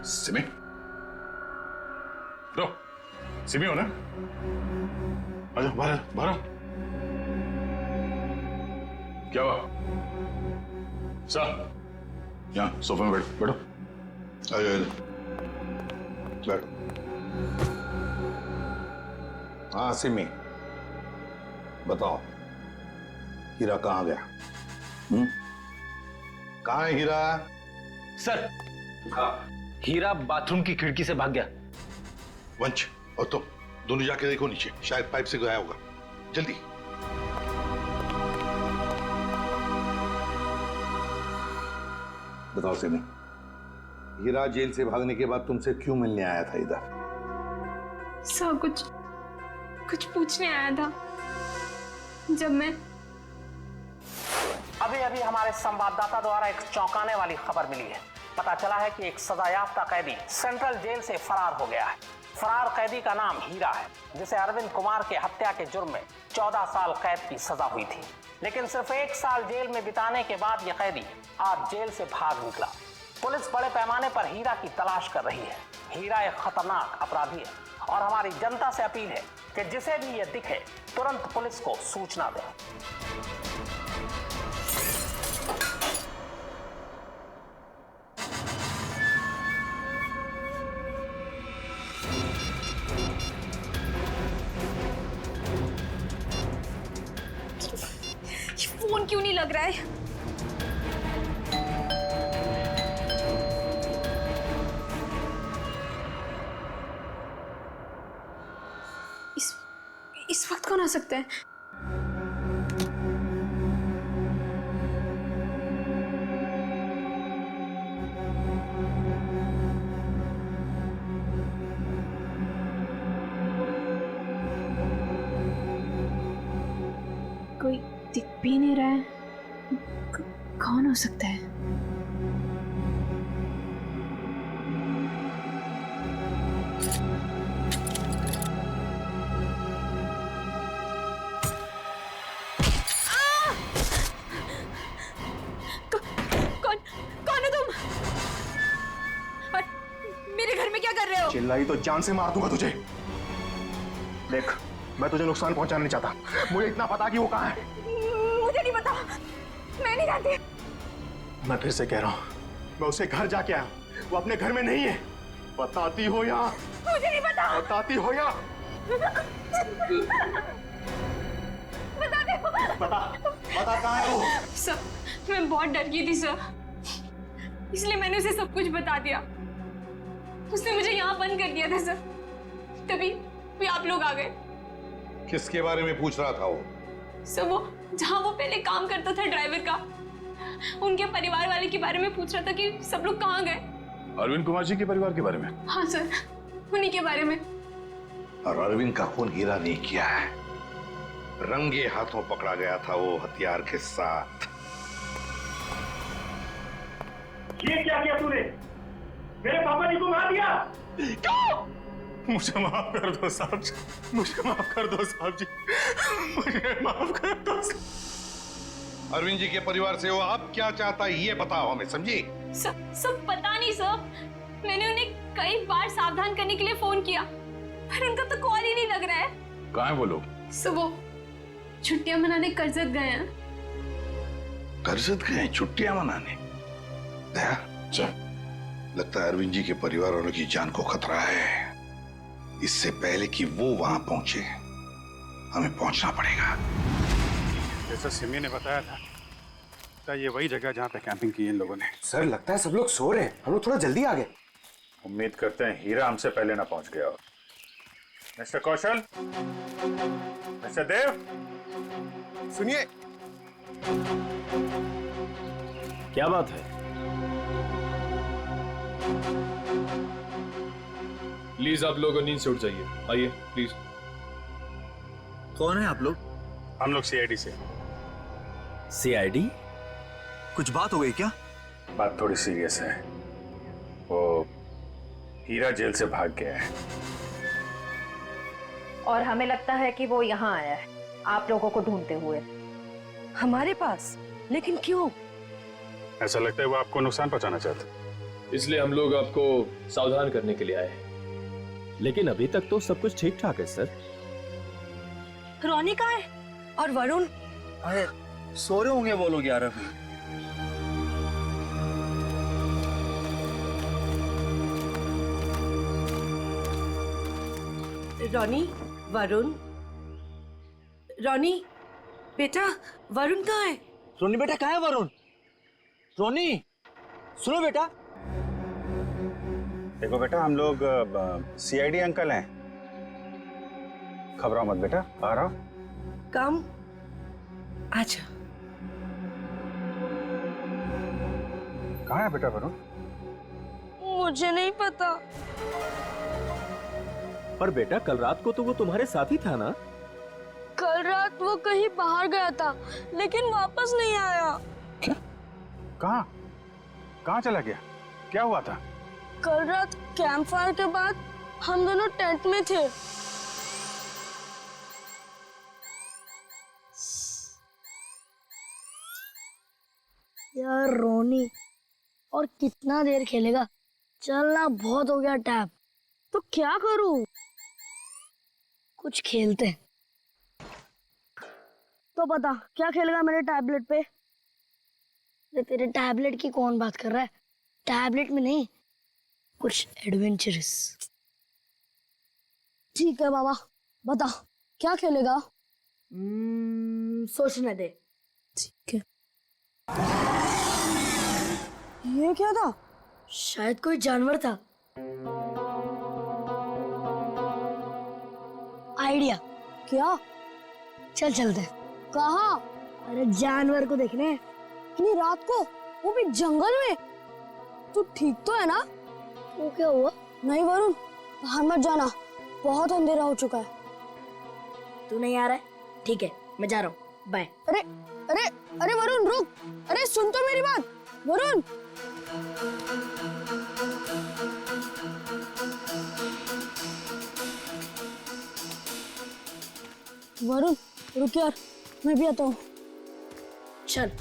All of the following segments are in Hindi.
सिमी, लो, सिमी हो ना? आजा बाहर बाहर। क्या हुआ? सर, यहाँ सोफे में बैठो बैठो। आजा आजा बैठो। हाँ सिमी, बताओ हीरा कहाँ गया? कहाँ है हीरा? सर, हीरा बाथरूम की खिड़की से भाग गया। वंश और तुम दोनों जाके देखो नीचे, शायद पाइप से गया होगा। जल्दी। बताओ सिमी, हीरा जेल से भागने के बाद तुमसे क्यों मिलने आया था इधर? सर कुछ पूछने आया था। जब मैं अभी हमारे संवाददाता द्वारा एक चौंकाने वाली खबर मिली है। पता चला है कि एक सजायाफ्ता कैदी सेंट्रल जेल से फरार हो गया है। फरार कैदी का नाम हीरा है, जिसे अरविंद कुमार के हत्या के जुर्म में 14 साल कैद की सजा हुई थी। लेकिन सिर्फ 1 साल जेल में बिताने के बाद यह कैदी आज जेल से भाग निकला। पुलिस बड़े पैमाने पर हीरा की तलाश कर रही है। हीरा एक खतरनाक अपराधी है और हमारी जनता से अपील है कि जिसे भी यह दिखे तुरंत पुलिस को सूचना दें। फोन क्यों नहीं लग रहा है? इस वक्त कौन आ सकता है? कोई दिख भी नहीं रहा है। कौन हो सकता है? कौन हो तुम? और मेरे घर में क्या कर रहे हो? चिल्लाई तो जान से मार दूंगा तुझे। देख, मैं तुझे नुकसान पहुंचाना नहीं चाहता। मुझे इतना पता कि वो कहाँ है। मुझे नहीं पता, मैं नहीं जानती। मैं फिर से कह रहा हूँ, मैं उसके घर जाके आया हूँ। वो अपने घर में नहीं है। बताती हो या? मुझे नहीं पता। बताती हो या? बता दे। बता कहाँ है वो? सर, मैं बहुत डर गई थी सर, इसलिए मैंने उसे सब कुछ बता दिया। उसने मुझे यहाँ बंद कर दिया था सर, तभी आप लोग आ गए। किसके बारे में पूछ रहा था वो? सर, वो जहाँ वो पहले काम करता था ड्राइवर का, उनके परिवार वाले के बारे में पूछ रहा था कि सब लोग कहाँ गए। अरविंद कुमार जी के परिवार के बारे में? हाँ सर, उन्हीं के बारे में। और अरविंद का खून हीरा नहीं किया है, रंगे हाथों पकड़ा गया था वो हथियार के साथ। ये क्या किया तूने? मेरे पापा जी को मार दिया। क्यों? मुझे माफ कर दो साहब जी, मुझे माफ कर दो साहब जी, मुझे माफ कर दो। अरविंद जी के परिवार से वो आप क्या चाहता है ये बताओ हमें, समझी? सब पता नहीं सर, मैंने उन्हें कई बार सावधान करने के लिए फोन किया, पर उनका तो कॉल ही नहीं लग रहा है। कहाँ है वो लोग? सर, वो छुट्टियां मनाने कर्जत गए हैं। कर्जत गए छुट्टियां मनाने? दया, चल, लगता है अरविंद जी के परिवार वालों की जान को खतरा है। इससे पहले कि वो वहां पहुंचे, हमें पहुंचना पड़ेगा। जैसा सिमी ने बताया था, ये वही जगह जहाँ पे कैंपिंग की इन लोगों ने। सर, लगता है सब लोग सो रहे हैं, हम लोग थोड़ा जल्दी आ गए। उम्मीद करते हैं हीरा हमसे पहले ना पहुंच गया हो। मिस्टर कौशल, मिस्टर देव, सुनिए। क्या बात है? प्लीज आप लोग नींद से उठ जाइए, आइए प्लीज। कौन है आप लोग? हम लोग सीआईडी से। सीआईडी? कुछ बात हो गई क्या? बात थोड़ी सीरियस है। वो हीरा जेल से भाग गया है और हमें लगता है कि वो यहाँ आया है आप लोगों को ढूंढते हुए हमारे पास। लेकिन क्यों? ऐसा लगता है वो आपको नुकसान पहुंचाना चाहता है। इसलिए हम लोग आपको सावधान करने के लिए आए हैं। लेकिन अभी तक तो सब कुछ ठीक ठाक है सर। रोनी कहाँ है? और वरुण? अरे सो रहे होंगे वो लोग 11 बजे। रोनी, वरुण, रोनी बेटा, वरुण कहाँ है? रोनी बेटा कहाँ है वरुण? रोनी सुनो बेटा। देखो बेटा, हम लोग सीआईडी अंकल हैं। घबराओ मत बेटा, आ रहा हूं। कम अच्छा। कहाँ है बेटा वरुण? मुझे नहीं पता। पर बेटा कल रात को तो वो तुम्हारे साथ ही था ना? कल रात वो कहीं बाहर गया था लेकिन वापस नहीं आया। क्या? कहाँ कहाँ चला गया? क्या हुआ था? कल रात कैंप फायर के बाद हम दोनों टेंट में थे। यार रोनी, और कितना देर खेलेगा? चलना बहुत हो गया टैप। तो क्या करूं? कुछ खेलते हैं। तो बता क्या खेलेगा मेरे टैबलेट पे? तेरे टैबलेट की कौन बात कर रहा है? टैबलेट में नहीं, कुछ एडवेंचरस। ठीक है बाबा, बता क्या खेलेगा? सोचने दे। ठीक है। ये क्या था? शायद कोई जानवर था। आइडिया। क्या? चल चलते। कहाँ? अरे जानवर को देखने। इतनी रात को, वो भी जंगल में। तू ठीक तो है ना? वो क्या हुआ? नहीं वरुण, बाहर मत जाना, बहुत अंधेरा हो चुका है। तू नहीं आ रहा है? ठीक है, मैं जा रहा हूँ, बाय। अरे अरे अरे वरुण रुक, अरे सुन तो मेरी बात वरुण। वरुण रुक यार, मैं भी आता हूँ। चल।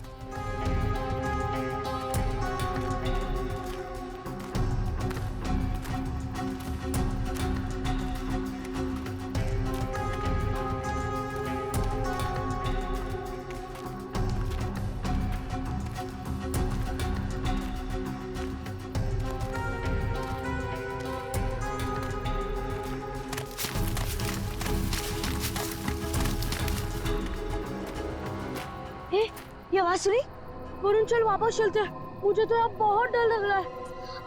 ये आवाज सुनी? वरुण चल वापस चलते हैं, मुझे तो यहाँ बहुत डर लग रहा है।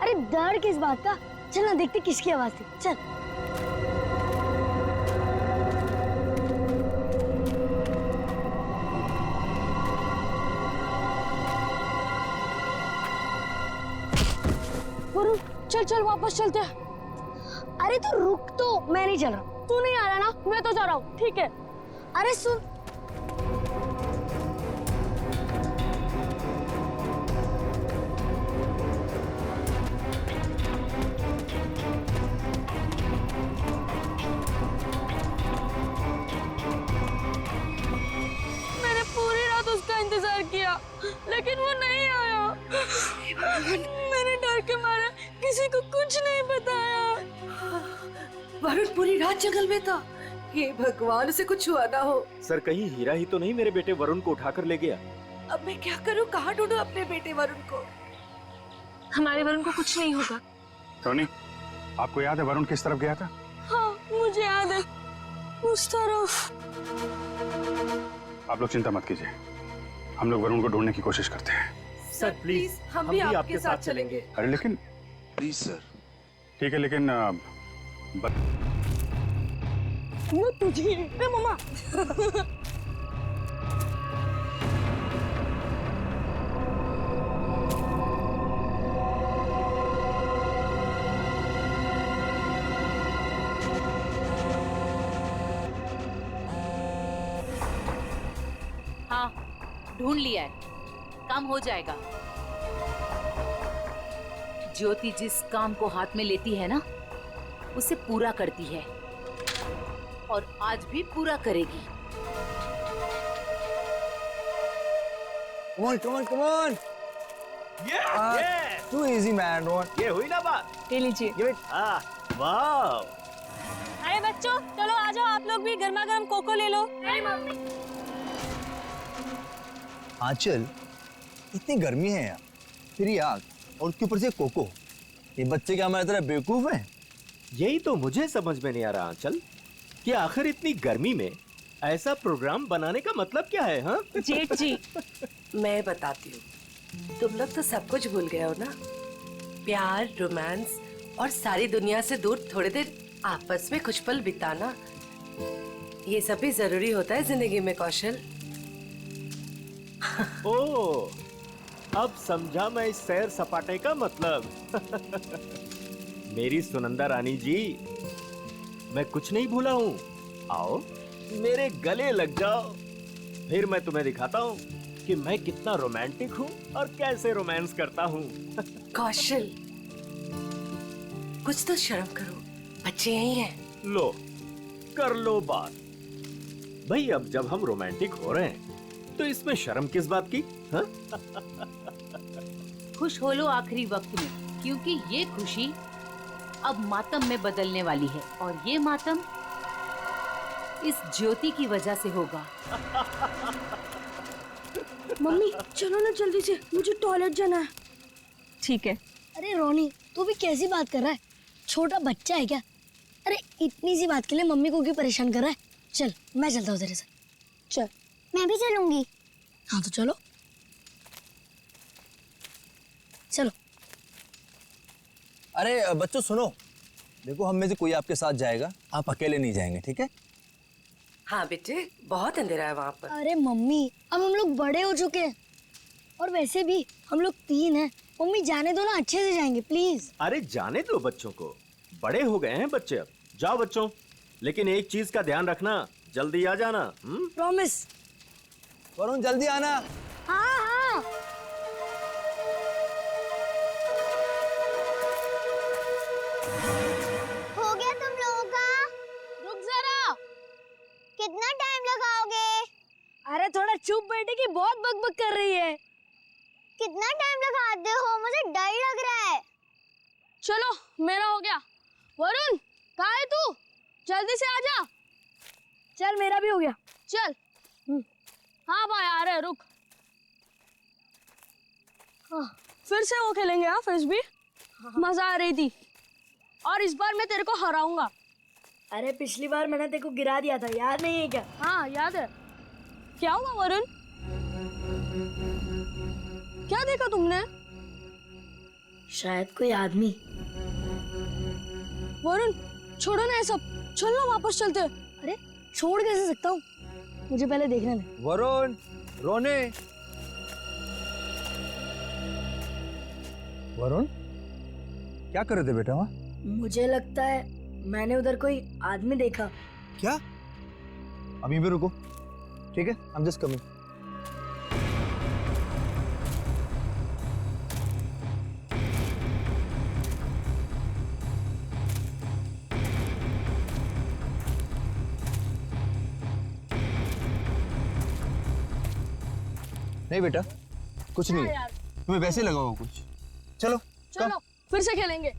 अरे डर किस बात का? चल ना देखते किसकी आवाज थी। चल। वरुण चल चल वापस चलते हैं। अरे तो रुक तो, मैं नहीं चल रहा। तू नहीं आ रहा ना? मैं तो जा रहा हूँ। ठीक है। अरे सुन, इंतजार किया लेकिन वो नहीं आया। मैंने डर के मारे किसी को कुछ नहीं बताया। वरुण पूरी रात जंगल में था। हे भगवान, उसे कुछ हुआ ना हो। सर कहीं हीरा ही तो नहीं मेरे बेटे वरुण को उठाकर ले गया? अब मैं क्या करूं? कहाँ ढूंढूं अपने बेटे वरुण को? हमारे वरुण को कुछ नहीं होगा। टोनी, आपको याद है वरुण किस तरफ गया था? हाँ मुझे याद है, उस तरफ। आप लोग चिंता मत कीजिए, हम लोग वरुण को ढूंढने की कोशिश करते हैं। सर प्लीज, हम भी आपके साथ चलेंगे। अरे लेकिन प्लीज सर। ठीक है, लेकिन वो तुझे मम्मा। हाँ ढूंढ लिया है, काम हो जाएगा। ज्योति जिस काम को हाथ में लेती है ना, उसे पूरा करती है और आज भी पूरा करेगी। Come on come on come on. Too easy man Rohan. ये हुई ना बात। ले लीजिए। वाह। अरे बच्चों चलो आ जाओ, आप लोग भी गर्मा गर्म कोको ले लो। आंचल, इतनी गर्मी है यार, फिर ये आग और उसके ऊपर से कोको। ये बच्चे क्या हमारी तरह बेवकूफ हैं? यही तो मुझे समझ में नहीं आ रहा आंचल कि आखिर इतनी गर्मी में ऐसा प्रोग्राम बनाने का मतलब क्या है? हाँ जेठ जी, मैं बताती हूँ। तुम लोग तो सब कुछ भूल गए हो ना, प्यार, रोमांस और सारी दुनिया से दूर थोड़ी देर आपस में कुछ पल बिताना, ये सब भी जरूरी होता है जिंदगी में कौशल। ओ, अब समझा मैं इस सैर सपाटे का मतलब। मेरी सुनंदा रानी जी, मैं कुछ नहीं भूला हूँ। आओ मेरे गले लग जाओ, फिर मैं तुम्हें दिखाता हूँ कि मैं कितना रोमांटिक हूँ और कैसे रोमांस करता हूँ। कौशल, कुछ तो शर्म करो, बच्चे यही हैं। लो कर लो बात। भाई अब जब हम रोमांटिक हो रहे हैं तो इसमें शर्म किस बात की? हाँ? खुश हो लो आखिरी वक्त में, क्योंकि ये खुशी अब मातम में बदलने वाली है, और ये मातम इस ज्योति की वजह से होगा। मम्मी चलो ना जल्दी से, मुझे टॉयलेट जाना है। ठीक है। अरे रोनी, तू भी कैसी बात कर रहा है? छोटा बच्चा है क्या? अरे इतनी सी बात के लिए मम्मी को क्यों परेशान कर रहा है? चल मैं चलता हूँ तेरे साथ। चल। मैं भी चलूंगी। हाँ तो चलो चलो। अरे बच्चों सुनो, देखो हम में से कोई आपके साथ जाएगा, आप अकेले नहीं जाएंगे, ठीक है? हाँ बेटे, बहुत अंधेरा है वहाँ पर। अरे मम्मी, अब हम लोग बड़े हो चुके हैं, और वैसे भी हम लोग 3 हैं। मम्मी जाने दो ना, अच्छे से जाएंगे प्लीज। अरे जाने दो बच्चों को, बड़े हो गए हैं बच्चे अब। जाओ बच्चों, लेकिन एक चीज का ध्यान रखना, जल्दी आ जाना। प्रॉमिस। वरुण जल्दी आना। हाँ हाँ। हो गया तुम लोगों का? रुक जरा, कितना टाइम लगाओगे? अरे थोड़ा चुप बैठे कि बहुत बकबक कर रही है। कितना टाइम लगाते हो? मुझे डर लग रहा है। चलो मेरा हो गया। वरुण कहाँ है तू? जल्दी से आजा। चल मेरा भी हो गया, चल। हाँ भाई आ रहे, रुक। हाँ, फिर से वो खेलेंगे। हाँ फ्रिस्बी, मजा आ रही थी, और इस बार मैं तेरे को हराऊंगा। अरे पिछली बार मैंने तेरे को गिरा दिया था, याद नहीं है क्या? हाँ याद है। क्या हुआ वरुण? क्या देखा तुमने? शायद कोई आदमी। वरुण छोड़ो ना ये सब, चल ना वापस चलते। अरे छोड़ कैसे सकता हूँ, मुझे पहले देखने दे। वरुण, रोने। वरुण क्या कर रहे थे बेटा वहाँ? मुझे लगता है मैंने उधर कोई आदमी देखा। क्या? अभी भी रुको, ठीक है? I'm just coming. नहीं बेटा, कुछ नहीं है, तुम्हें वैसे लगा होगा कुछ। चलो चलो फिर से खेलेंगे।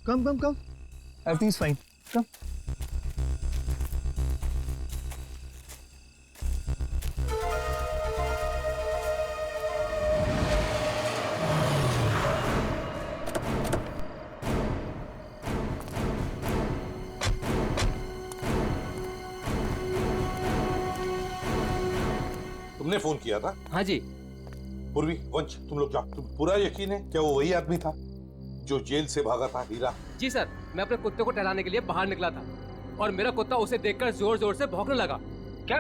कम कम कम, एवरीथिंग इज फाइन, कम। तुमने फोन किया था? हाँ जी। पूर्वी, वंश, तुम लोग जाओ। तुम पूरा यकीन है क्या वो वही आदमी था जो जेल से भागा था? हीरा? जी सर, मैं अपने कुत्ते को टहलाने के लिए बाहर निकला था और मेरा कुत्ता उसे देखकर जोर जोर से भौंकने लगा। क्या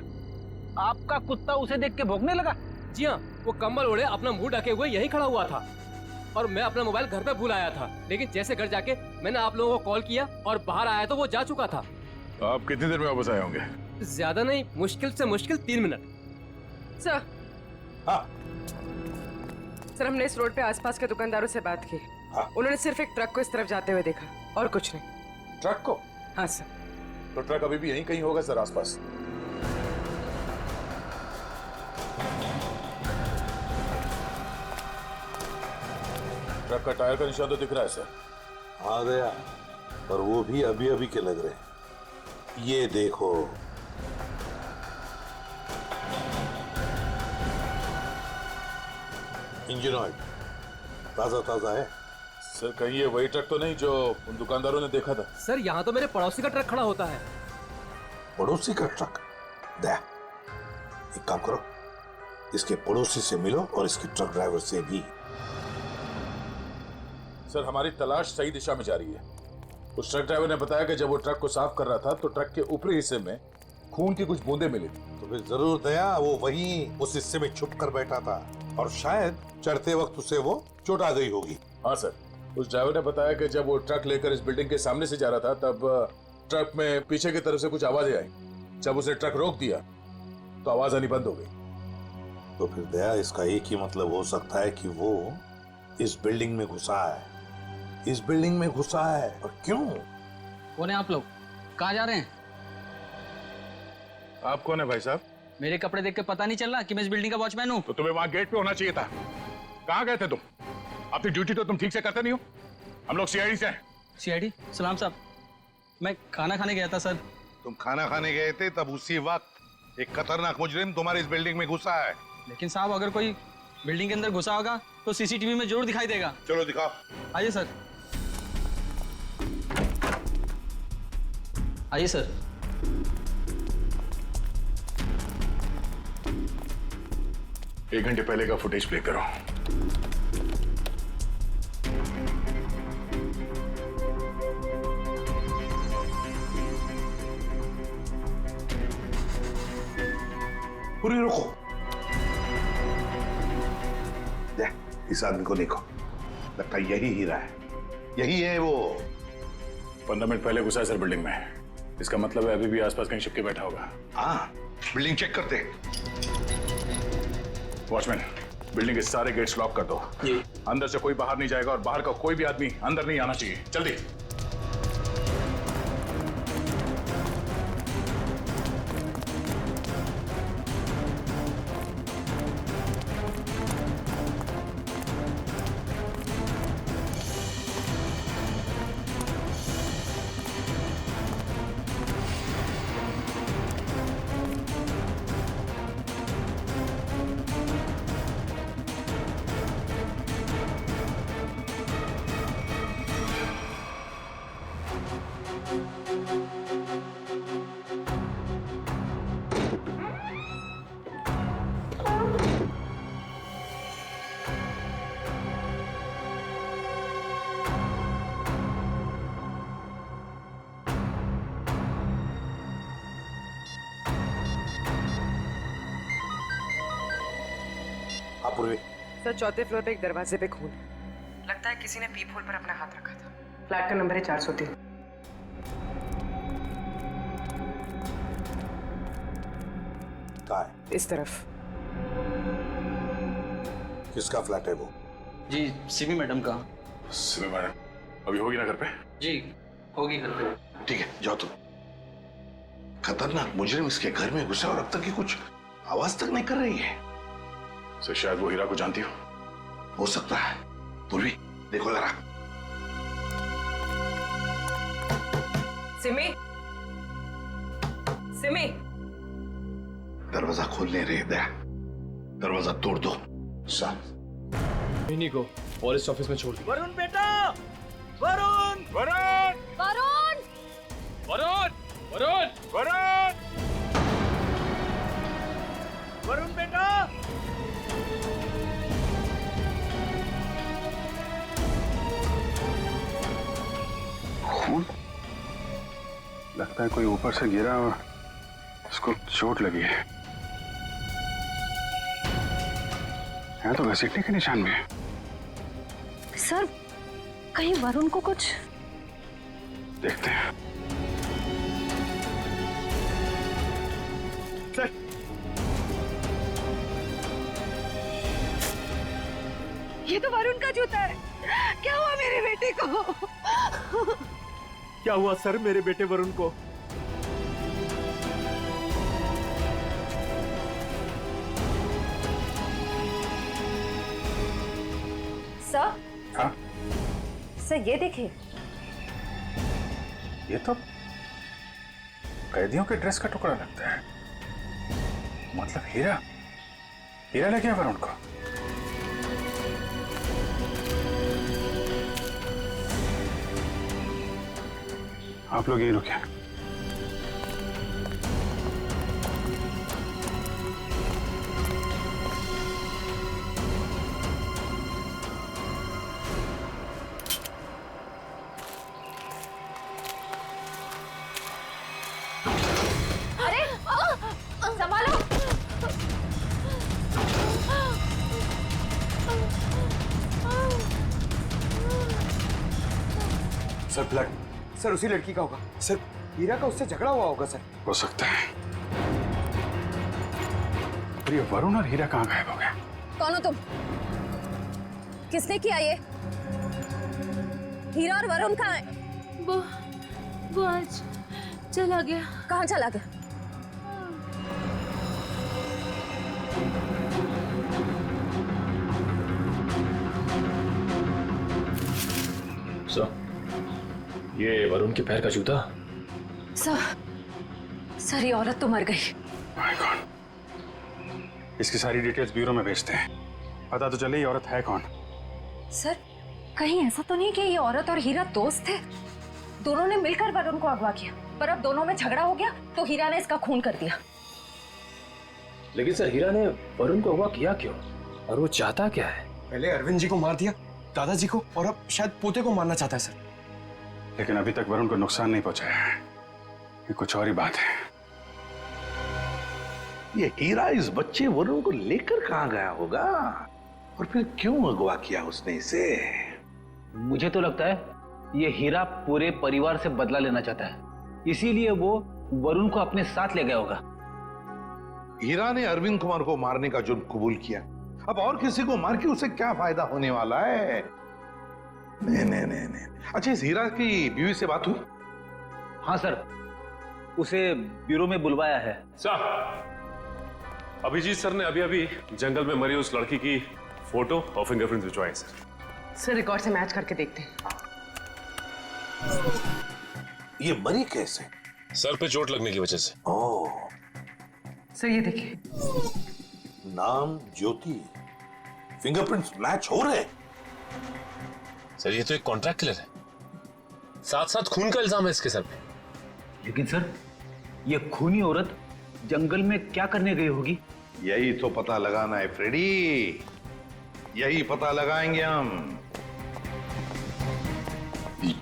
आपका कुत्ता उसे देख के भौंकने लगा? जी हाँ, वो कंबल ओढ़े अपना मुंह ढके हुए यही खड़ा हुआ था, और मैं अपना मोबाइल घर पे भूल आया था। लेकिन जैसे घर जाके मैंने आप लोगों को कॉल किया और बाहर आया तो वो जा चुका था। आप कितनी देर में वापस आए होंगे? ज्यादा नहीं, मुश्किल से मुश्किल 3 मिनट। सर। हाँ सर, हमने इस रोड पे आसपास के दुकानदारों से बात की। हाँ। उन्होंने सिर्फ एक ट्रक को इस तरफ जाते हुए देखा और कुछ नहीं। ट्रक को? हाँ सर। तो ट्रक अभी भी यहीं कहीं होगा सर, आसपास। ट्रक का टायर का निशान तो दिख रहा है सर। आ गया, पर वो भी अभी अभी के लग रहे हैं। ये देखो, इंजन ऑयल ताजा ताजा है। सर कहीं ये वही ट्रक तो नहीं जो उन दुकानदारों ने देखा था? सर यहाँ तो मेरे पड़ोसी का ट्रक खड़ा होता है। पड़ोसी का ट्रक? दे, एक काम करो, इसके पड़ोसी से मिलो और इसके ट्रक ड्राइवर से भी। सर हमारी तलाश सही दिशा में जा रही है। उस ट्रक ड्राइवर ने बताया कि जब वो ट्रक को साफ कर रहा था तो ट्रक के ऊपरी हिस्से में खून की कुछ बूंदें मिली थी। तो फिर जरूर दया वो वहीं उस हिस्से में छुप कर बैठा था और शायद चढ़ते वक्त उसे वो चोट आ गई होगी। हाँ सर, उस ड्राइवर ने बताया कि जब वो ट्रक लेकर इस बिल्डिंग के सामने से जा रहा था तब ट्रक में पीछे की तरफ से कुछ आवाजें आई। जब उसने ट्रक रोक दिया तो आवाज आनी बंद हो गई। तो फिर दया इसका एक ही मतलब हो सकता है कि वो इस बिल्डिंग में घुसा है, इस बिल्डिंग में घुसा है। और क्यों? कौन है आप लोग? कहाँ जा रहे हैं? आप कौन है भाई साहब? मेरे कपड़े देख के पता नहीं चल रहा कि मैं इस बिल्डिंग का वॉचमैन हूँ। तो तुम्हें वहां गेट पे होना चाहिए था। कहाँ गए थे तुम? अपनी ड्यूटी तो तुम ठीक से करते नहीं हो। हम लोग सीआईडी से हैं। सीआईडी? सलाम साहब, मैं खाना खाने गया था सर। तुम खाना खाने गए थे, तब उसी वक्त एक खतरनाक मुजरिम तुम्हारे इस बिल्डिंग में घुसा है। लेकिन साहब अगर कोई बिल्डिंग के अंदर घुसा होगा तो सीसीटीवी में जरूर दिखाई देगा। चलो दिखाओ। आइए सर, आइए सर। एक घंटे पहले का फुटेज प्ले करो। पूरी रुको। देख, इस आदमी को देखो, लगता है यही हीरा है, यही है वो। 15 मिनट पहले घुसा है सर बिल्डिंग में। इसका मतलब है अभी भी आसपास कहीं छिपके बैठा होगा। हाँ, बिल्डिंग चेक करते। वॉचमैन, बिल्डिंग के सारे गेट्स लॉक कर दो। अंदर से कोई बाहर नहीं जाएगा और बाहर का कोई भी आदमी अंदर नहीं आना चाहिए। जल्दी। सर, चौथे फ्लोर पे एक दरवाजे पे खून। लगता है किसी ने पीप होल पर अपना हाथ रखा था। फ्लैट का नंबर है 403। कहाँ है? इस तरफ। किसका फ्लैट है वो? जी, सिमी मैडम का। सिमी मैडम अभी होगी ना घर पे? जी होगी घर पे। ठीक है, जाओ तुम। खतरनाक मुजरिम इसके घर में घुसा और अब तक की कुछ आवाज तक नहीं कर रही है। सर शायद वो हीरा को जानती हो सकता है। पूर्वी, देखो जरा। सिमी, सिमी, दरवाजा खोल नहीं रही दया, दरवाजा तोड़ दो। मिनी को फॉरेस्ट ऑफिस में छोड़ दिया। वरुण बेटा, वरुण, वरुण, वरुण, वरुण, वरुण, वरुण, वरुण बेटा। खून? लगता है कोई ऊपर से गिरा और उसको चोट लगी है। यहाँ तो घसीटने के निशान में है। सर, कहीं वरुण को कुछ? देखते हैं। सर, ये तो वरुण का जूता है। क्या हुआ मेरे बेटे को? क्या हुआ सर मेरे बेटे वरुण को? सर, हाँ सर ये देखिए, ये तो कैदियों के ड्रेस का टुकड़ा लगता है। मतलब हीरा, हीरा ले गया वरुण को। आप लोग यहीं रुके। अरे संभालो। सर ब्लड, सर उसी लड़की का होगा सर। हीरा का उससे झगड़ा हुआ होगा सर। हो सकता है। पर ये वरुण और हीरा कहाँ गायब हो गए? कौन हो तुम? किसने किया ये? हीरा और वरुण कहाँ है? वो आज चला गया। कहाँ चला गया? सर, ये वरुण के पैर का जूता। सर ये औरत तो मर गई। My God. इसकी सारी डिटेल्स ब्यूरो में भेजते हैं। पता तो चले ये औरत है कौन। सर कहीं ऐसा तो नहीं कि ये औरत और हीरा दोस्त थे? दोनों ने मिलकर वरुण को अगवा किया, पर अब दोनों में झगड़ा हो गया तो हीरा ने इसका खून कर दिया। लेकिन सर, हीरा ने वरुण को अगवा किया क्यों? और वो चाहता क्या है? पहले अरविंद जी को मार दिया, दादाजी को, और अब शायद पोते को मारना चाहता है सर। लेकिन अभी तक वरुण को नुकसान नहीं पहुंचाया है। ये कुछ और ही बात है। ये हीरा इस बच्चे वरुण को लेकर कहां गया होगा और फिर क्यों अगवा किया उसने इसे? मुझे तो लगता है ये हीरा पूरे परिवार से बदला लेना चाहता है, इसीलिए वो वरुण को अपने साथ ले गया होगा। हीरा ने अरविंद कुमार को मारने का जुर्म कबूल किया, अब और किसी को मार के उसे क्या फायदा होने वाला है? नहीं। अच्छा, इस हीरा की बीवी से बात हुई? हाँ सर, उसे ब्यूरो में बुलवाया है। सर, अभिजीत सर ने अभी जंगल में मरी उस लड़की की फोटो और फिंगरप्रिंट भिजवाए सर। सर रिकॉर्ड से मैच करके देखते हैं। ये मरी कैसे? सर पे चोट लगने की वजह से। ओह। सर ये देखिए, नाम ज्योति, फिंगरप्रिंट्स मैच हो रहे। सर ये तो एक कॉन्ट्रैक्ट किलर है, साथ साथ खून का इल्जाम है इसके सर पे। लेकिन सर, ये खूनी औरत जंगल में क्या करने गई होगी? यही तो पता लगाना है फ्रेडी, यही पता लगाएंगे हम।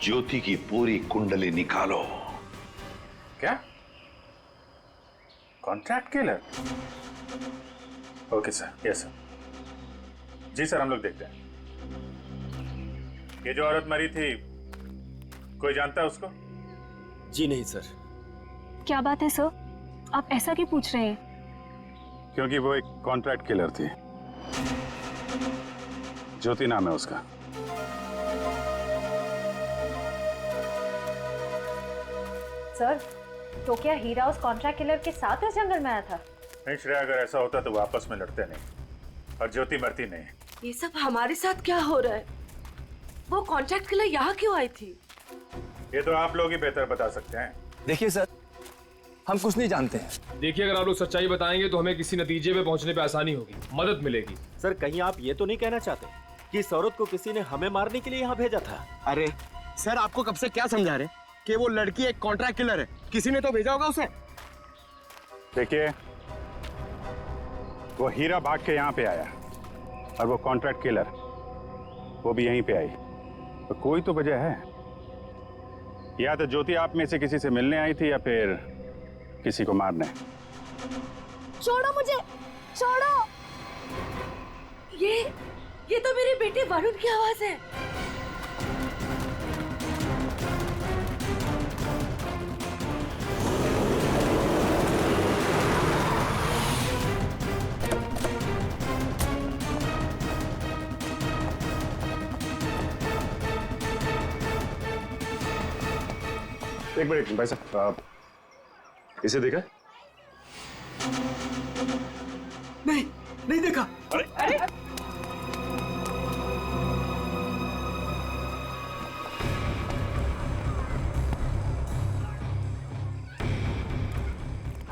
ज्योति की पूरी कुंडली निकालो। क्या? Contract killer? Okay sir, yes sir. जी सर, हम लोग देखते हैं। ये जो औरत मरी थी, कोई जानता है उसको? जी नहीं सर। क्या बात है सर, आप ऐसा क्यों पूछ रहे हैं? क्योंकि वो एक कॉन्ट्रैक्ट किलर थी। ज्योति नाम है उसका। सर तो क्या हीरा उस कॉन्ट्रैक्ट किलर के साथ इस जंगल में आया था? नहीं श्रेया, अगर ऐसा होता तो वो आपस में लड़ते नहीं और ज्योति मरती नहीं। ये सब हमारे साथ क्या हो रहा है? वो कॉन्ट्रैक्ट किलर यहाँ क्यों आई थी? ये तो आप लोग ही बेहतर बता सकते हैं। देखिए सर, हम कुछ नहीं जानते हैं। देखिए, अगर आप लोग सच्चाई बताएंगे तो हमें किसी नतीजे पे पहुंचने पे आसानी होगी, मदद मिलेगी। सर कहीं आप ये तो नहीं कहना चाहते कि इस औरत को किसी ने हमें मारने के लिए यहाँ भेजा था? अरे सर, आपको कब से क्या समझा रहे कि वो लड़की एक कॉन्ट्रैक्ट किलर है? किसी ने तो भेजा होगा उसे। देखिए, वो हीरा भाग के यहाँ पे आया और वो कॉन्ट्रैक्ट किलर वो भी यहीं पे आई, तो कोई तो वजह है। या तो ज्योति आप में से किसी से मिलने आई थी या फिर किसी को मारने। छोड़ो मुझे, छोड़ो। ये तो मेरे बेटे वरुण की आवाज है। एक मिनट भाई साहब, इसे देखा? नहीं देखा। अरे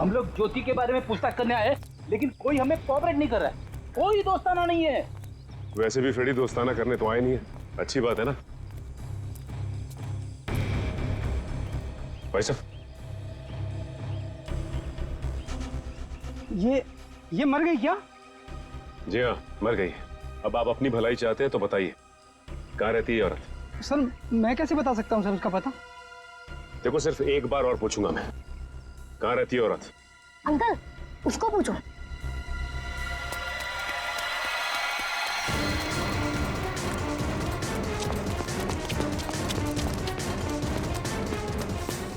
हम लोग ज्योति के बारे में पूछताछ करने आए, लेकिन कोई हमें कोऑपरेट नहीं कर रहा है। कोई दोस्ताना नहीं है। वैसे भी फ्रेडी दोस्ताना करने तो आए नहीं है, अच्छी बात है ना। भाई साहब, ये मर गई क्या? जी हाँ, मर गई। अब आप अपनी भलाई चाहते हैं तो बताइए, कहाँ रहती है औरत? सर मैं कैसे बता सकता हूँ सर उसका पता? देखो, सिर्फ एक बार और पूछूंगा मैं, कहाँ रहती है औरत? अंकल उसको पूछो।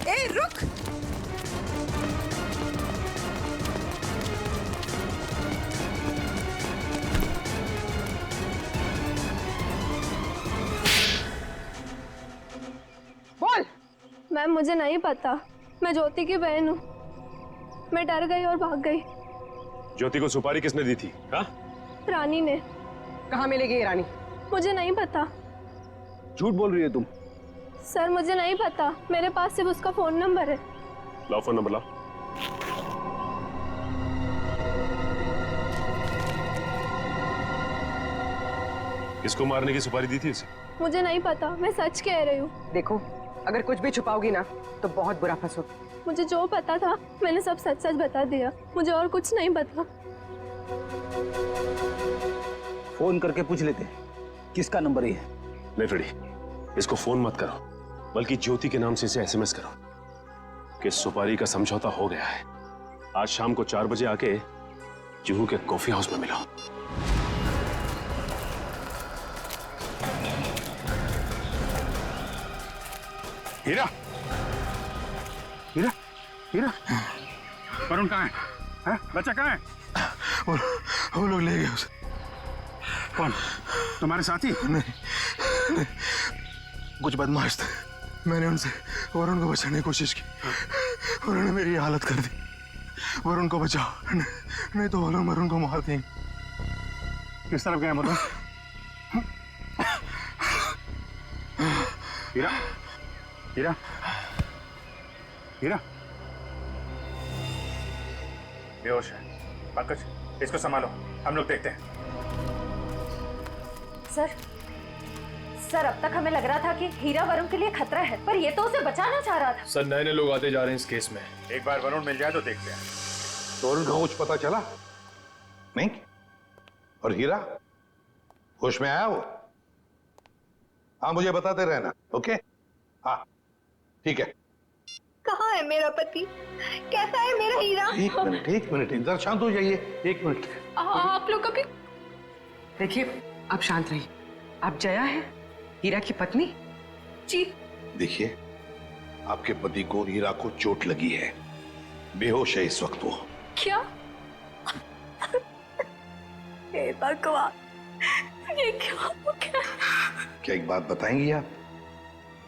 ए रुक। बोल। मैम मुझे नहीं पता, मैं ज्योति की बहन हूँ। मैं डर गई और भाग गई। ज्योति को सुपारी किसने दी थी? हाँ? रानी ने। कहाँ मिलेगी ये रानी? मुझे नहीं पता। झूठ बोल रही है तुम। सर मुझे नहीं पता, मेरे पास सिर्फ उसका फोन नंबर है। लाओ फोन नंबर लाओ। किसको मारने की सुपारी दी थी उसे? मुझे नहीं पता, मैं सच कह रही हूँ। देखो अगर कुछ भी छुपाओगी ना तो बहुत बुरा फंसोगी। मुझे जो पता था मैंने सब सच सच बता दिया, मुझे और कुछ नहीं पता। फोन करके पूछ लेते किसका नंबर है। नहीं फ्रेडी, इसको फोन मत करो, बल्कि ज्योति के नाम से इसे एसएमएस करो कि सुपारी का समझौता हो गया है। आज शाम को 4 बजे आके जुहू के कॉफी हाउस में मिलो। हीरा, हीरा, हीरा, वरुण कहाँ है? हैं? बच्चा कहाँ है? वो लोग ले गए उसे। कौन? तुम्हारे साथी? नहीं, कुछ बदमाश थे। मैंने उनसे वरुण को बचाने की कोशिश की, उन्होंने मेरी हालत कर दी। वरुण को बचाओ, नहीं तो वो लोग वरुण को मार देंगे। किस तरफ गए मतलब? हीरा, हीरा, हीरा, बेहोश है। पंकज, इसको संभालो, हम लोग देखते हैं। सर अब तक हमें लग रहा था कि हीरा वरुण के लिए खतरा है, पर ये तो उसे बचाना चाह रहा था। सर नए नए लोग आते जा रहे हैं इस केस में। एक बार वरुण मिल जाए तो देखते हैं। तो वरुण को कुछ पता चला नहीं? और हीरा होश में आया वो? हाँ मुझे बताते रहना। ओके, हाँ ठीक है। कहाँ है मेरा पति? कैसा है मेरा हीरा? एक मिनट इधर शांत हो जाइए। एक मिनट। आप लोग कभी देखिए आप शांत रहिए। आप जया है हीरा की पत्नी? जी। देखिए आपके पति को हीरा को चोट लगी है, बेहोश है इस वक्त वो। क्या? हे भगवान, ये क्या हो गया? क्या एक बात बताएंगी आप?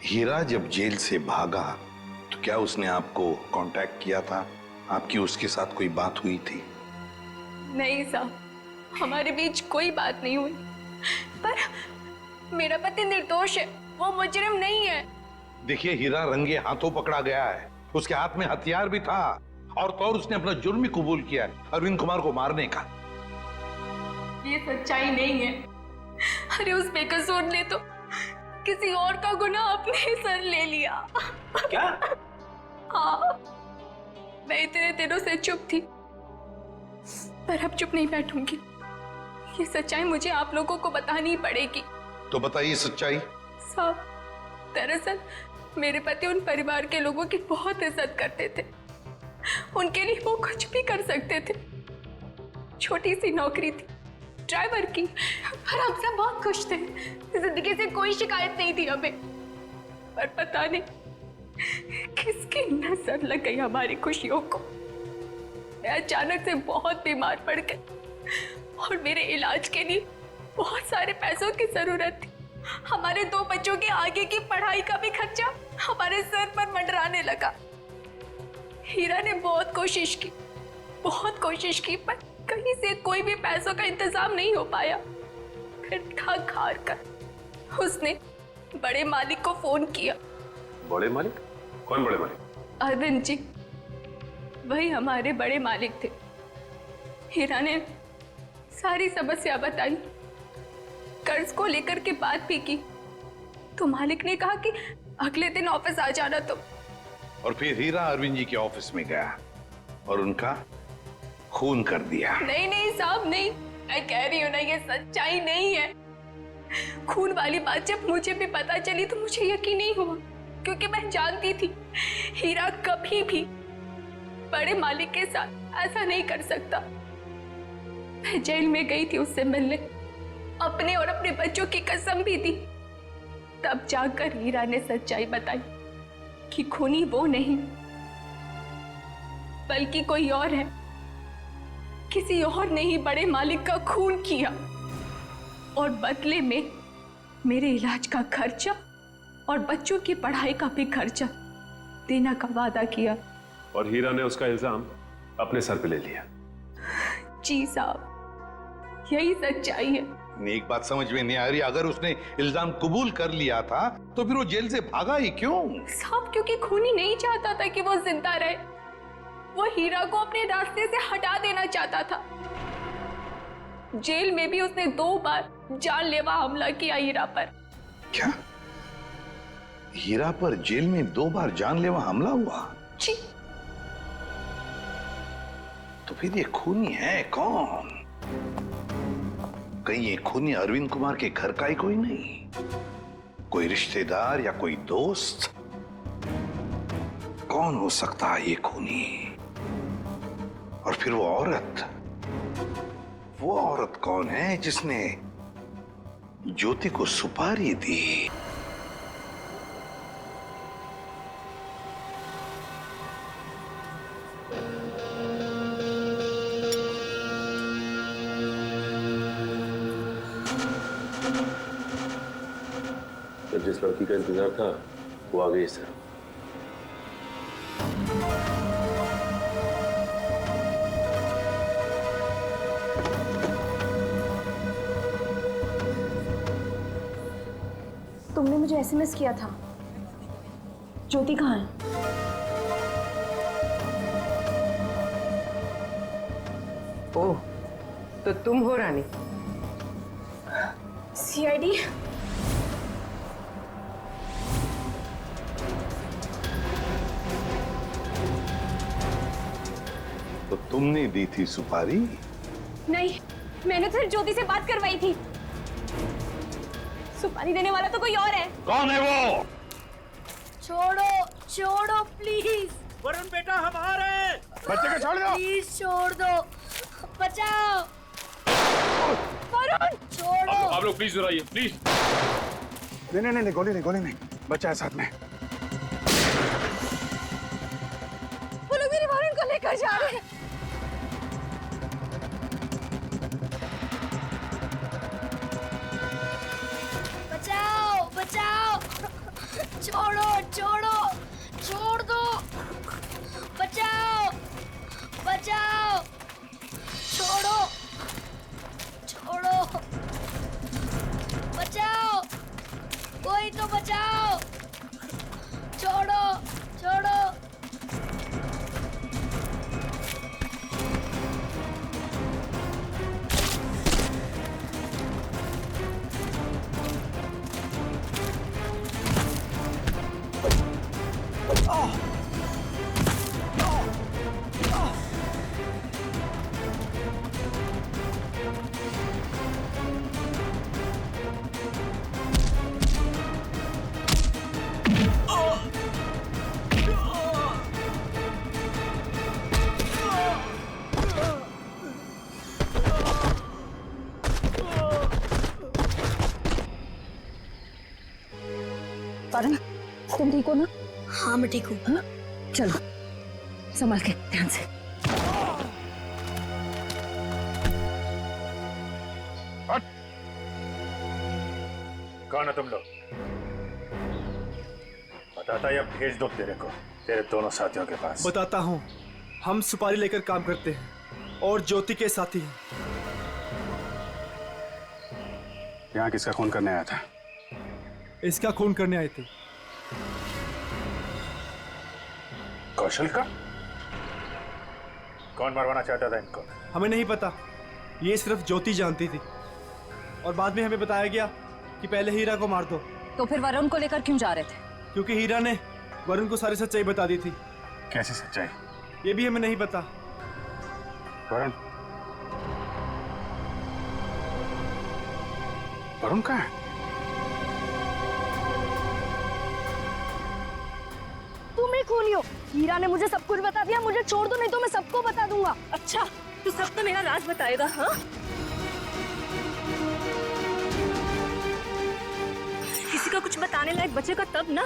हीरा जब जेल से भागा तो क्या उसने आपको कांटेक्ट किया था? आपकी उसके साथ कोई बात हुई थी? नहीं साहब, हमारे बीच कोई बात नहीं हुई। पर मेरा पति निर्दोष है, वो मुजरिम नहीं है। देखिए हीरा रंगे हाथों पकड़ा गया है, उसके हाथ में हथियार भी था और तो और उसने अपना जुर्म ही कबूल किया है, अरविंद कुमार को मारने का। ये सच्चाई नहीं है। अरे उस बेकसूर ने तो किसी और का गुनाह अपने सर ले लिया। क्या? हाँ, मैं इतने दिनों से चुप थी, पर अब चुप नहीं बैठूंगी। ये सच्चाई मुझे आप लोगों को बतानी पड़ेगी। तो बताइए सच्चाई। साहब, दरअसल मेरे पति उन परिवार के लोगों की बहुत इज्जत करते थे। उनके लिए वो कुछ भी कर सकते थे। छोटी सी नौकरी थी ड्राइवर की, पर हम सब बहुत खुश थे। जिंदगी से कोई शिकायत नहीं थी हमें। पर पता नहीं किसकी नजर लग गई हमारी खुशियों को। मैं अचानक से बहुत बीमार पड़ गई और मेरे इलाज के लिए बहुत सारे पैसों की जरूरत थी। हमारे 2 बच्चों के आगे की पढ़ाई का भी खर्चा हमारे सर पर मंडराने लगा। हीरा ने बहुत कोशिश की, पर कहीं से कोई भी पैसों का इंतजाम नहीं हो पाया। फिर थक हार कर उसने बड़े मालिक को फोन किया। बड़े मालिक? कौन बड़े मालिक? अरविंद जी। वही हमारे बड़े मालिक थे। हीरा ने सारी समस्या बताई, कर्ज को लेकर के बात भी की, तो मालिक ने कहा कि अगले दिन ऑफिस आ जाना तुम। और फिर हीरा अरविंद जी के ऑफिस में गया और उनका खून कर दिया। नहीं नहीं साहब, नहीं, मैं कह रही हूँ ना, ये सच्चाई नहीं है। खून वाली बात जब मुझे भी पता चली तो मुझे यकीन नहीं हुआ, क्योंकि मैं जानती थी हीरा कभी भी बड़े मालिक के साथ ऐसा नहीं कर सकता। मैं जेल में गई थी उससे मिलने, अपने और अपने बच्चों की कसम भी दी। तब जाकर हीरा ने सच्चाई बताई कि खूनी वो नहीं बल्कि कोई और है। किसी और ने ही बड़े मालिक का खून किया और बदले में मेरे इलाज का खर्चा और बच्चों की पढ़ाई का भी खर्चा देने का वादा किया। और हीरा ने उसका इल्जाम अपने सर पे ले लिया। जी साहब, यही सच्चाई है। एक बात समझ में नहीं आ रही, अगर उसने इल्जाम कबूल कर लिया था तो फिर वो जेल से भागा ही क्यों? साहब, क्योंकि खूनी नहीं चाहता था कि वो जिंदा रहे। वो हीरा को अपने रास्ते से हटा देना चाहता था। जेल में भी उसने 2 बार जानलेवा हमला किया हीरा पर। क्या हीरा पर जेल में 2 बार जानलेवा हमला हुआ? जी। तो फिर ये खूनी है कौन? कहीं ये खूनी अरविंद कुमार के घर का ही कोई नहीं? कोई रिश्तेदार या कोई दोस्त? कौन हो सकता है ये खूनी? और फिर वो औरत कौन है जिसने ज्योति को सुपारी दी? जिस लड़की का इंतजार था वो आ गई सर। तुमने मुझे एसएमएस किया था। ज्योति कहाँ है? ओह, तो तुम हो रानी? सीआईडी? तो तुमने दी थी सुपारी? नहीं, मैंने तो ज्योति से बात करवाई थी। सुपारी देने वाला तो कोई और है। कौन है वो? छोड़ो छोड़ो प्लीज। वरुण बेटा हम आ रहे हैं। बच्चे को छोड़ दो। प्लीज छोड़ दो, बचाओ। वरुण छोड़ो। आप लोग प्लीज आइए, प्लीज। नहीं, गोली नहीं, बच्चा है साथ में। वो लोग मेरे वरुण को लेकर जा रहे हैं। बचाओ बचाओ, छोड़ो छोड़ो, छोड़ दो, बचाओ बचाओ, छोड़ो छोड़ो, बचाओ, कोई तो बचाओ, छोड़ो छोड़ो। वरुण, तुम ठीक हो ना? हाँ मैं ठीक हूँ। हाँ? चलो संभाल के, ध्यान से। कौन है तुम लोग? बताता या भेज दो तेरे दोनों साथियों के पास? बताता हूँ। हम सुपारी लेकर काम करते हैं और ज्योति के साथी हैं। यहाँ किसका खून करने आया था? इसका खून करने आए थे। कौशल का? कौन मरवाना चाहता था इनको? हमें नहीं पता, ये सिर्फ ज्योति जानती थी और बाद में हमें बताया गया कि पहले हीरा को मार दो। तो फिर वरुण को लेकर क्यों जा रहे थे? क्योंकि हीरा ने वरुण को सारी सच्चाई बता दी थी। कैसी सच्चाई? ये भी हमें नहीं पता। वरुण? वरुण कहाँ है? तुम ही खूनी हो। हीरा ने मुझे सब कुछ बता दिया, मुझे छोड़ दो नहीं तो मैं सबको बता दूंगा। अच्छा, तू सब तो मेरा राज बताएगा? हाँ, किसी का कुछ बताने लायक बचेगा तब ना।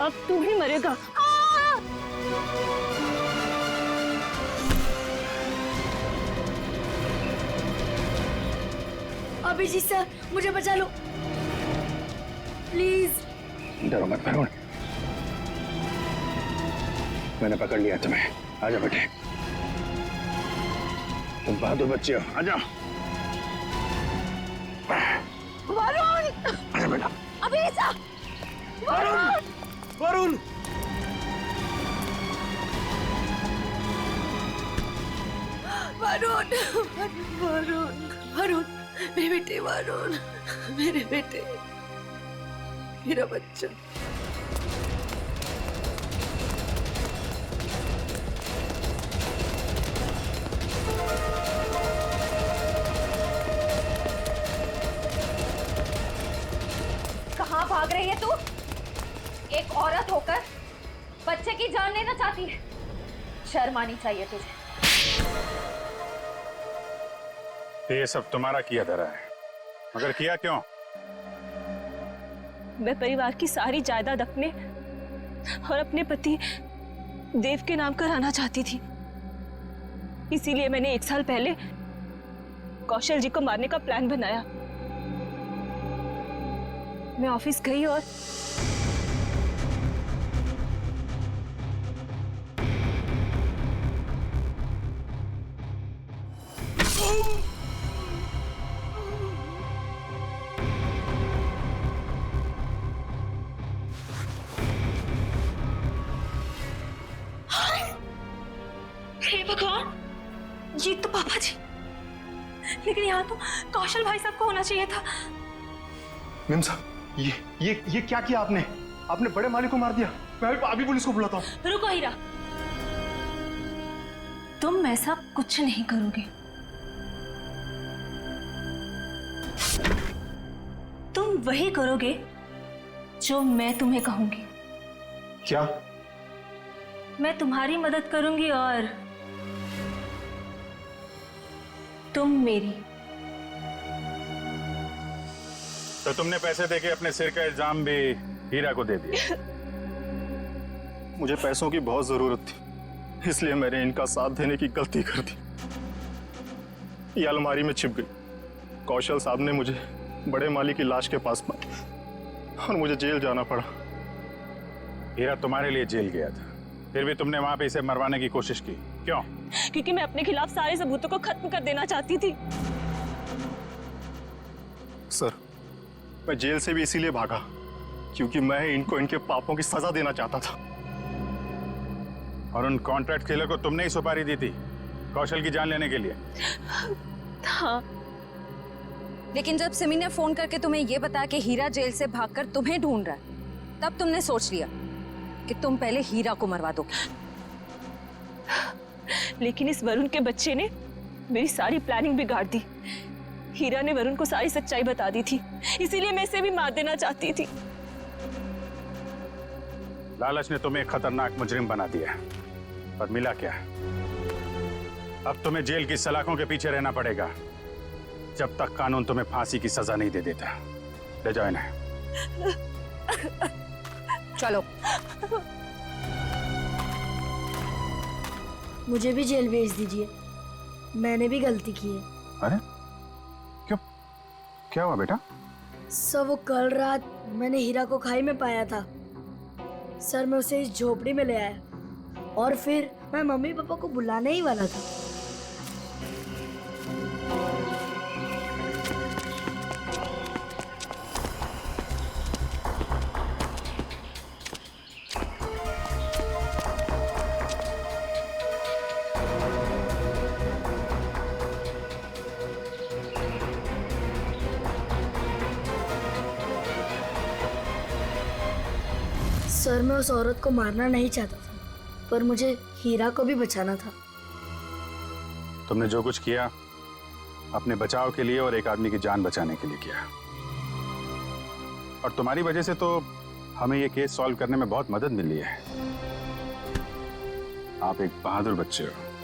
अब तू ही मरेगा। अभिजीत सर, मुझे बचा लो प्लीज। डरो मत वरुण, मैंने पकड़ लिया तुम्हें। आजा बेटे, तुम बहादुर बच्चे हो, आजा। वरुण! आजा बेटा। अभिजीत सर! वरुण! वरुण! वरुण! वरुण! वरुण! मेरे बेटे वरुण, मेरे बेटे, मेरा बच्चा। कहाँ भाग रही है तू? एक औरत होकर बच्चे की जान लेना चाहती है। शर्म आनी चाहिए तुझे। ये सब तुम्हारा किया धरा है, मगर किया क्यों? मैं परिवार की सारी जायदाद अपने और अपने पति देव के नाम कराना चाहती थी। इसीलिए मैंने 1 साल पहले कौशल जी को मारने का प्लान बनाया। मैं ऑफिस गई और हे भगवान, ये तो पापा जी। लेकिन यहाँ तो कौशल भाई साहब को होना चाहिए था। मैम साहब, ये क्या किया आपने? आपने बड़े मालिक को मार दिया। मैं अभी पुलिस को बुलाता हूँ। रुको हीरा, तुम ऐसा कुछ नहीं करोगे। तुम वही करोगे जो मैं तुम्हें कहूंगी। क्या? मैं तुम्हारी मदद करूंगी और तुम मेरी। तो तुमने पैसे देके अपने सिर का इल्जाम भी हीरा को दे दिया? मुझे पैसों की बहुत जरूरत थी, इसलिए मैंने इनका साथ देने की गलती कर दी। ये अलमारी में छिप गई। कौशल साहब ने मुझे बड़े मालिक की लाश के पास पाया और मुझे जेल जाना पड़ा। हीरा तुम्हारे लिए जेल गया था, फिर भी तुमने वहां पे इसे मरवाने की कोशिश की, क्यों? क्योंकि मैं अपने खिलाफ सारे सबूतों को खत्म कर देना चाहती थी। सर, मैं जेल से भी इसीलिए भागा क्योंकि मैं इनको इनके पापों की सजा देना चाहता था। और उन कॉन्ट्रैक्ट किलर को तुमने ही सुपारी दी थी कौशल की जान लेने के लिए? हाँ। लेकिन जब सिमी ने फोन करके तुम्हें यह बताया कि हीरा जेल से भागकर तुम्हें ढूंढ रहा है, तब तुमने सोच लिया कि तुम पहले हीरा को मरवा दोगे। लेकिन इस वरुण के बच्चे ने मेरी सारी प्लानिंग बिगाड़ दी। हीरा ने वरुण को सारी सच्चाई बता दी थी, इसीलिए मैं इसे भी मार देना चाहती थी। लालच ने तुम्हें एक खतरनाक मुजरिम बना दिया, पर मिला क्या? अब तुम्हें जेल की सलाखों के पीछे रहना पड़ेगा जब तक कानून तुम्हें फांसी की सजा नहीं दे देता। ले जाओ इन्हें। चलो। मुझे भी जेल भेज दीजिए, मैंने भी गलती की है। अरे क्यों, क्या हुआ बेटा? सर, वो कल रात मैंने हीरा को खाई में पाया था। सर, मैं उसे इस झोपड़ी में ले आया और फिर मैं मम्मी पापा को बुलाने ही वाला था। सर मैं उस औरत को मारना नहीं चाहता था, पर मुझे हीरा को भी बचाना था। तुमने जो कुछ किया अपने बचाव के लिए और एक आदमी की जान बचाने के लिए किया, और तुम्हारी वजह से तो हमें ये केस सॉल्व करने में बहुत मदद मिली है। आप एक बहादुर बच्चे हो।